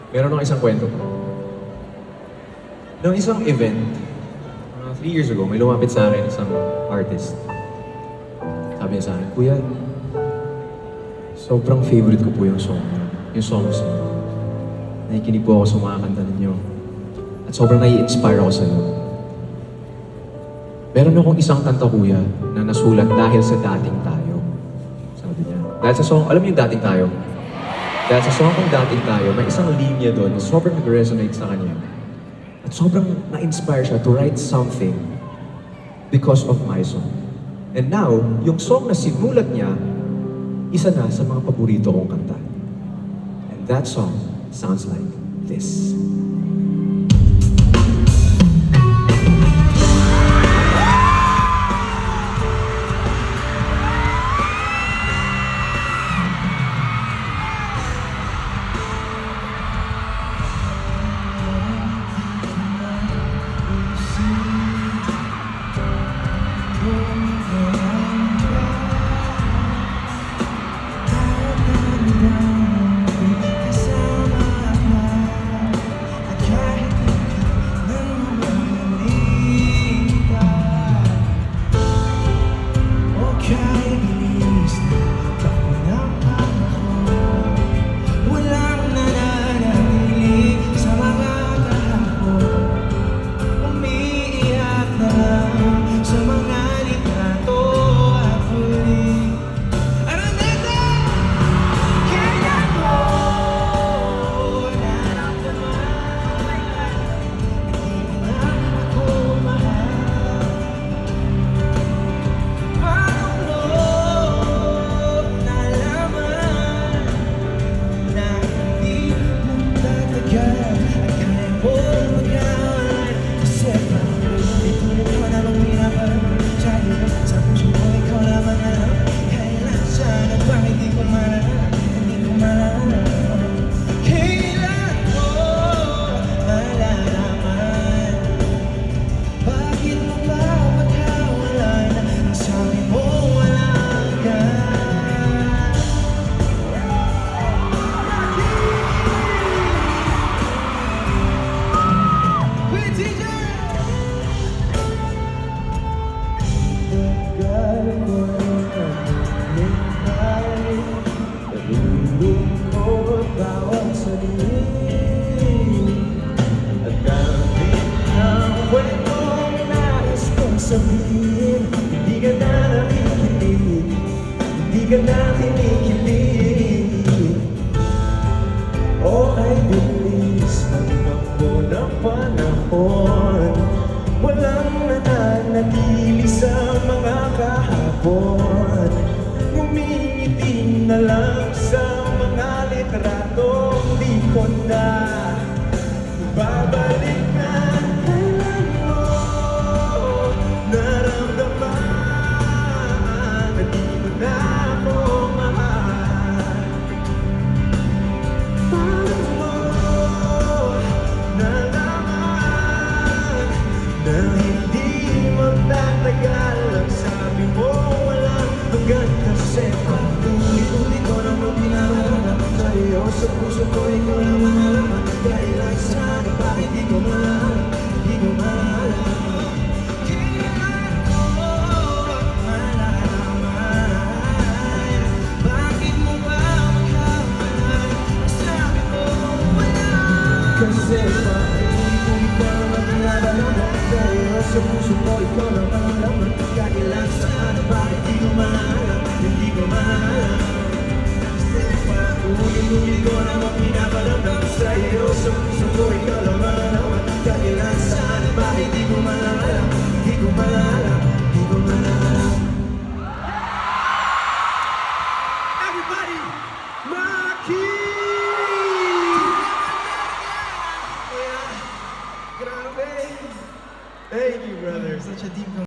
Meron akong isang kwento po. Noong isang event, 3 years ago, may lumapit sa akin isang artist. Sabi niya sa akin, "Kuya, sobrang favorite ko po yung song niyo, yung songs niyo. Nakikinig po ako sa mga kanta ninyo. At sobrang nai-inspire ako sa iyo. Meron akong isang kanta, kuya, na nasulat dahil sa dating tayo." Sabi niya. Dahil sa song, alam niyo yung dating tayo? Dahil sa song kong dating tayo, may isang linya doon na sobrang nag-resonate sa kanya. At sobrang na-inspire siya to write something because of my song. And now, yung song na sinulat niya, isa na sa mga paborito kong kanta. And that song sounds like this. Sabihin, hindi ka na nakikinig, hindi ka na kinikilig. O ay bilis ng takbo ng panahon, walang nananatili sa mga kahapon. Ngumingiti na lang sa mga litratong di ko na babalik na. Kasi ulit-ulit ko naman pinararamdam sa'yo. Sa puso ko ikaw lang malalaman. Dahil lang sana bakit di ko malaman, di ko malaman. Kailan ko malalaman? Bakit mo ba magkakalan? Sabi mo wala. Kasi ulit-ulit ko naman pinararamdam sa'yo. Sa puso ko ikaw lang malalaman. Dahil lang sana bakit di ko malaman, hindi ko maalam. Ulit-ulit ko naman pinaparamdam sa'yo. Sa puso ko ikaw lang malaman. Dahilan saan bakit di ko maalam, di ko maalam, di ko maalam. Everybody!